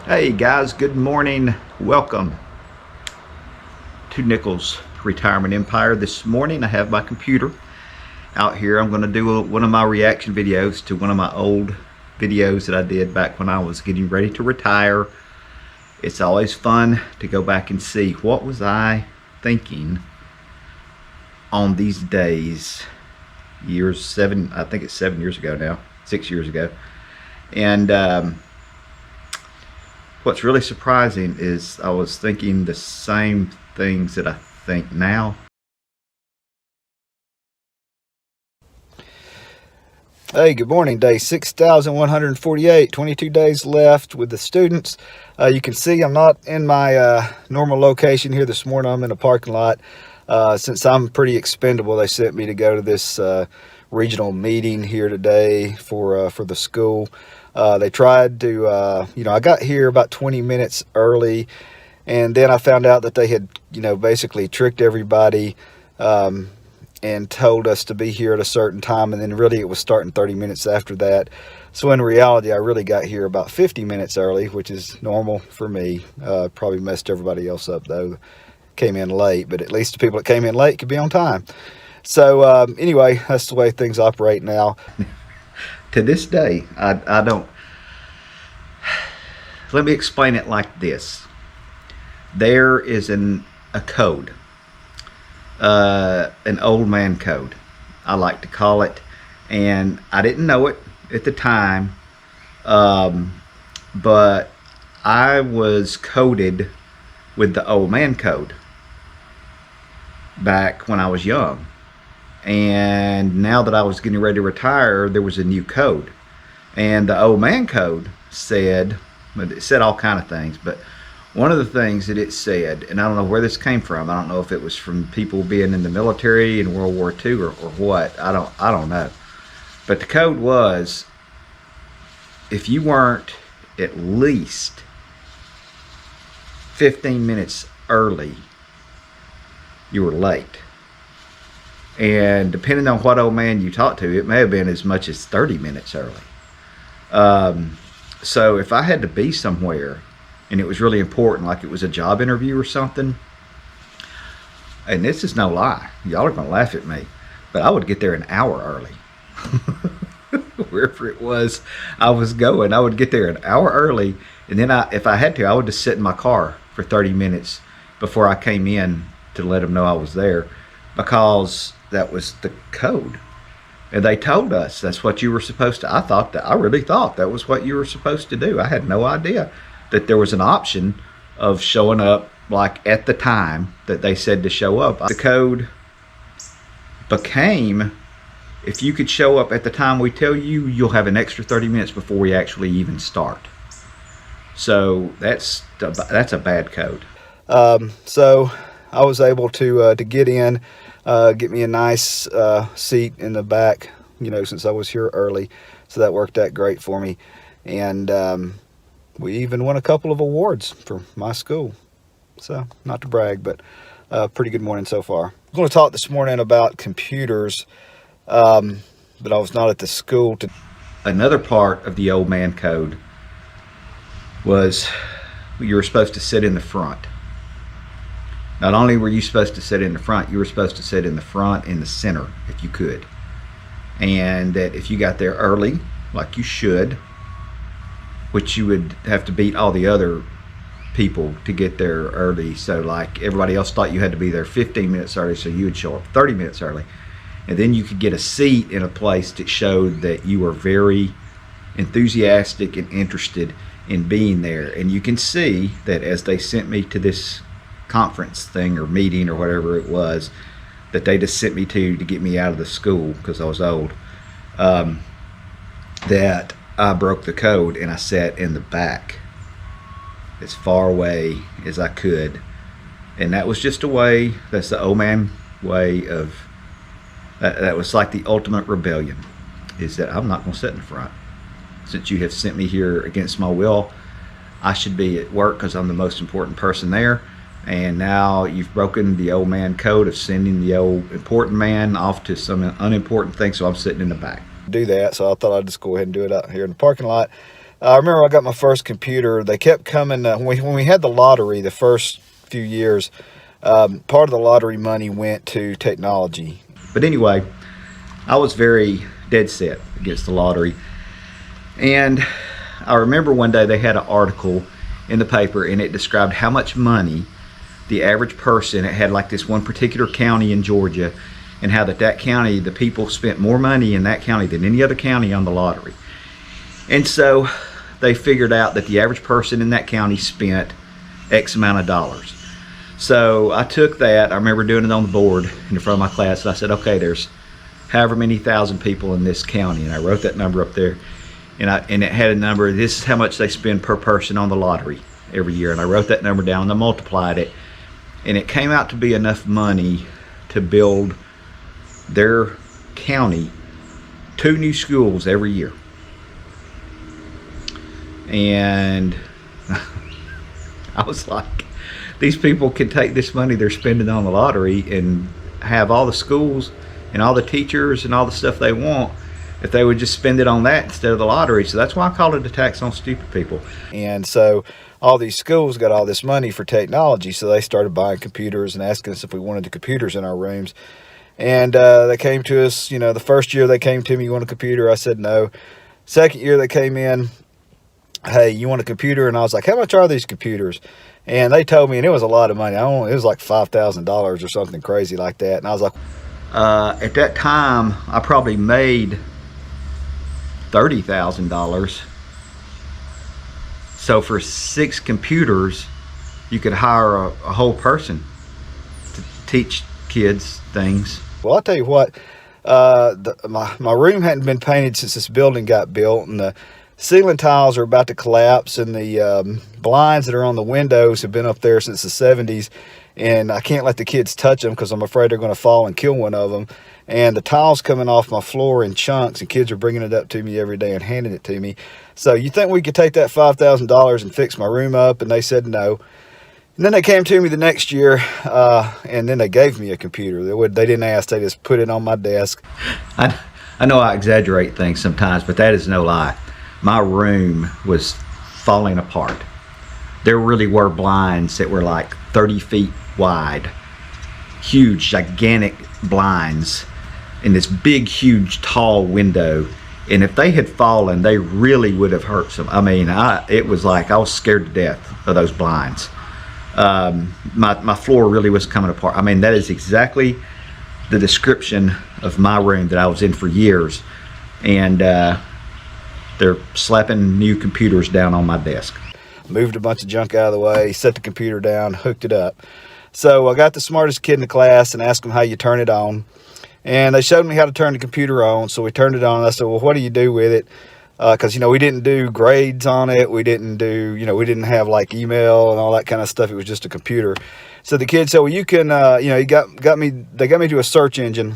Hey guys, good morning. Welcome to Nichols Retirement Empire. This morning I have my computer out here. I'm going to do one of my reaction videos to one of my old videos that I did back when I was getting ready to retire. It's always fun to go back and see what was I thinking on these days. I think it's 7 years ago now, 6 years ago. And what's really surprising is I was thinking the same things that I think now. Hey, good morning. Day 6,148, 22 days left with the students. You can see I'm not in my normal location here this morning. I'm in a parking lot. Since I'm pretty expendable, they sent me to go to this regional meeting here today for the school. They tried to, I got here about 20 minutes early, and then I found out that they had, basically tricked everybody and told us to be here at a certain time, and then really it was starting 30 minutes after that. So in reality, I really got here about 50 minutes early, which is normal for me. Probably messed everybody else up, though. Came in late, but at least the people that came in late could be on time. So anyway, that's the way things operate now. To this day, I don't. Let me explain it like this. There is a code, an old man code, I like to call it, and I didn't know it at the time, but I was coded with the old man code back when I was young. And now that I was getting ready to retire, there was a new code. And the old man code said, it said all kind of things, but one of the things that it said, and I don't know where this came from, I don't know if it was from people being in the military in World War II or what, I don't know. But the code was, if you weren't at least 15 minutes early, you were late. And depending on what old man you talked to, it may have been as much as 30 minutes early. So if I had to be somewhere and it was really important, like it was a job interview or something, and this is no lie, y'all are gonna laugh at me, but I would get there an hour early. Wherever it was I was going, I would get there an hour early, and then if I had to, I would just sit in my car for 30 minutes before I came in to let them know I was there, because that was the code. And they told us that's what you were supposed to. I really thought that was what you were supposed to do. I had no idea that there was an option of showing up like at the time that they said to show up. The code became, if you could show up at the time we tell you, you'll have an extra 30 minutes before we actually even start. So that's a bad code. So I was able to get in, get me a nice seat in the back, since I was here early. So that worked out great for me. And we even won a couple of awards for my school. So not to brag, but pretty good morning so far. I'm going to talk this morning about computers, but I was not at the school. Another part of the old man code was you were supposed to sit in the front. Not only were you supposed to sit in the front, you were supposed to sit in the front in the center if you could. And that if you got there early, like you should, which you would have to beat all the other people to get there early. So like everybody else thought you had to be there 15 minutes early, so you would show up 30 minutes early. And then you could get a seat in a place that showed that you were very enthusiastic and interested in being there. And you can see that as they sent me to this conference thing or meeting or whatever it was that they just sent me to get me out of the school because I was old, that I broke the code and I sat in the back as far away as I could. And that was just a way, that's the old man way of, that was like the ultimate rebellion, is that I'm not going to sit in the front. Since you have sent me here against my will, I should be at work because I'm the most important person there. And now you've broken the old man code of sending the old important man off to some unimportant thing, so I'm sitting in the back. Do that, so I thought I'd just go ahead and do it out here in the parking lot. I remember I got my first computer. They kept coming when we had the lottery the first few years. Part of the lottery money went to technology. But anyway, I was very dead set against the lottery. And I remember one day they had an article in the paper, and it described how much money the average person, it had like this one particular county in Georgia, and how that county, the people spent more money in that county than any other county on the lottery. And so they figured out that the average person in that county spent X amount of dollars. So I took that, I remember doing it on the board in front of my class, and I said, okay, there's however many thousand people in this county, and I wrote that number up there, and it had a number, this is how much they spend per person on the lottery every year, and I wrote that number down and I multiplied it, and it came out to be enough money to build their county 2 new schools every year. And I was like, these people can take this money they're spending on the lottery and have all the schools and all the teachers and all the stuff they want if they would just spend it on that instead of the lottery. So that's why I call it a tax on stupid people. And so all these schools got all this money for technology, so they started buying computers and asking us if we wanted the computers in our rooms. And they came to us, you know, the first year they came to me, you want a computer? I said no. Second year they came in, hey, you want a computer? And I was like, how much are these computers? And they told me, and it was a lot of money. It was like $5,000 or something crazy like that. And I was like, at that time, I probably made $30,000. So for 6 computers, you could hire a whole person to teach kids things. Well, I'll tell you what, my room hadn't been painted since this building got built, and the ceiling tiles are about to collapse, and the blinds that are on the windows have been up there since the 70s, and I can't let the kids touch them because I'm afraid they're going to fall and kill one of them. And the tiles coming off my floor in chunks, and kids are bringing it up to me every day and handing it to me. So you think we could take that $5,000 and fix my room up? And they said no. And then they came to me the next year, and then they gave me a computer. They didn't ask, they just put it on my desk. I know I exaggerate things sometimes, but that is no lie. My room was falling apart. There really were blinds that were like 30 feet wide, huge, gigantic blinds in this big, huge, tall window. And if they had fallen, they really would have hurt some. I mean, it was like I was scared to death of those blinds. My floor really was coming apart. I mean, that is exactly the description of my room that I was in for years. And they're slapping new computers down on my desk. Moved a bunch of junk out of the way, set the computer down, hooked it up. So I got the smartest kid in the class and asked him how you turn it on. And they showed me how to turn the computer on. So we turned it on, and I said, well, what do you do with it? Because, you know, we didn't do grades on it. We didn't do, you know, we didn't have like email and all that kind of stuff. It was just a computer. So the kid said, well, you can, you know, they got me to a search engine.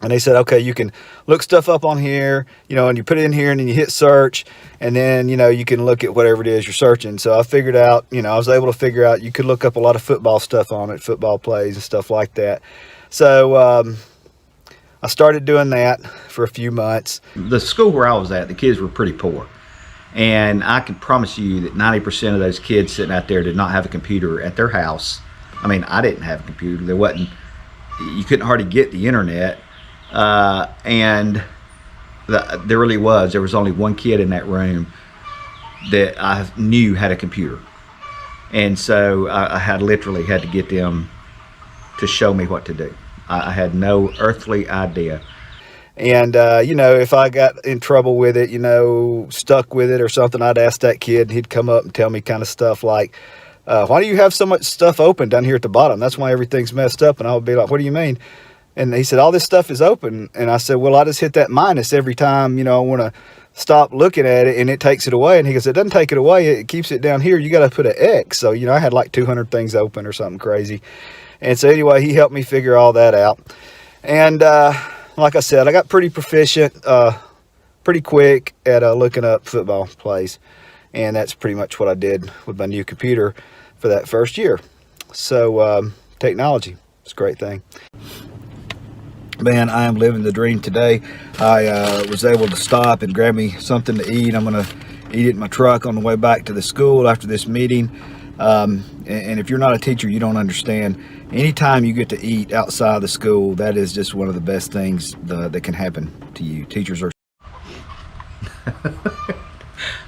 And they said, okay, you can look stuff up on here, you know, and you put it in here and then you hit search, and then, you know, you can look at whatever it is you're searching. So I figured out, you know, I was able to figure out you could look up a lot of football stuff on it, football plays and stuff like that. So I started doing that for a few months. The school where I was at, the kids were pretty poor. And I can promise you that 90% of those kids sitting out there did not have a computer at their house. I mean, I didn't have a computer. You couldn't hardly get the internet. There was only one kid in that room that I knew had a computer. And so I literally had to get them to show me what to do. I had no earthly idea. And, you know, if I got in trouble with it, you know, stuck with it or something, I'd ask that kid, and he'd come up and tell me kind of stuff like, why do you have so much stuff open down here at the bottom? That's why everything's messed up. And I would be like, what do you mean? And he said, all this stuff is open. And I said, well, I just hit that minus every time, you know, I want to stop looking at it, and it takes it away. And he goes, it doesn't take it away. It keeps it down here. You got to put an X. So, you know, I had like 200 things open or something crazy. And so anyway, he helped me figure all that out. And like I said, I got pretty proficient, pretty quick at looking up football plays. And that's pretty much what I did with my new computer for that first year. So technology, it's a great thing. Man, I am living the dream today. I was able to stop and grab me something to eat. I'm going to eat it in my truck on the way back to the school after this meeting. And if you're not a teacher, you don't understand. Anytime you get to eat outside the school, that is just one of the best things that can happen to you. Teachers are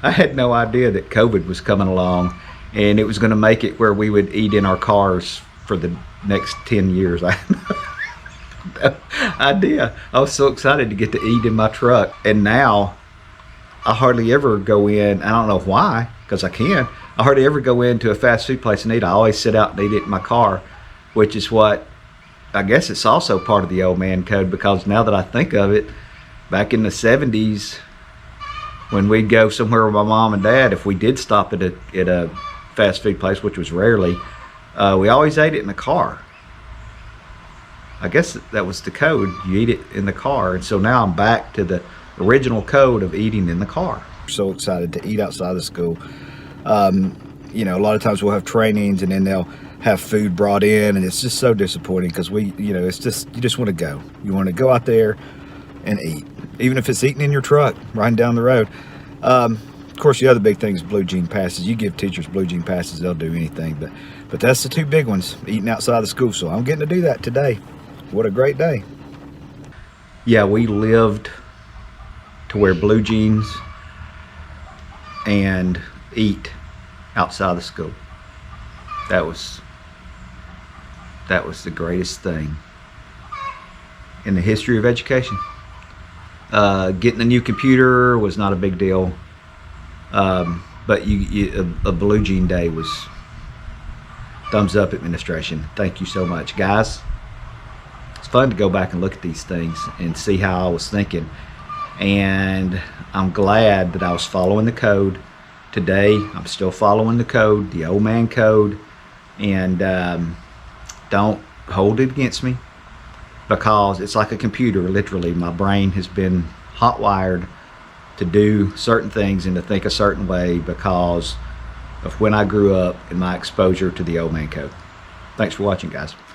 I had no idea that COVID was coming along and it was going to make it where we would eat in our cars for the next 10 years. I had no idea. I was so excited to get to eat in my truck, and now I hardly ever go in. I don't know why, because I can. I hardly ever go into a fast food place and eat. I always sit out and eat it in my car, which is what, I guess it's also part of the old man code, because now that I think of it, back in the 70s, when we'd go somewhere with my mom and dad, if we did stop at a fast food place, which was rarely, we always ate it in the car. I guess that was the code. You eat it in the car. And so now I'm back to the original code of eating in the car. So excited to eat outside of school. You know, a lot of times we'll have trainings and then they'll have food brought in, and it's just so disappointing because it's just, you just want to go. You want to go out there and eat, even if it's eating in your truck, riding down the road. Of course, the other big thing is blue jean passes. You give teachers blue jean passes, they'll do anything. But that's the two big ones, eating outside the school. So I'm getting to do that today. What a great day. Yeah, we lived to wear blue jeans and eat outside the school. That was the greatest thing in the history of education. Getting a new computer was not a big deal, but a blue jean day was thumbs up, administration. Thank you so much, guys. It's fun to go back and look at these things and see how I was thinking, and I'm glad that I was following the code. Today I'm still following the code, the old man code, and don't hold it against me, because it's like a computer. Literally, my brain has been hot wired to do certain things and to think a certain way because of when I grew up and my exposure to the old man code. Thanks for watching, guys.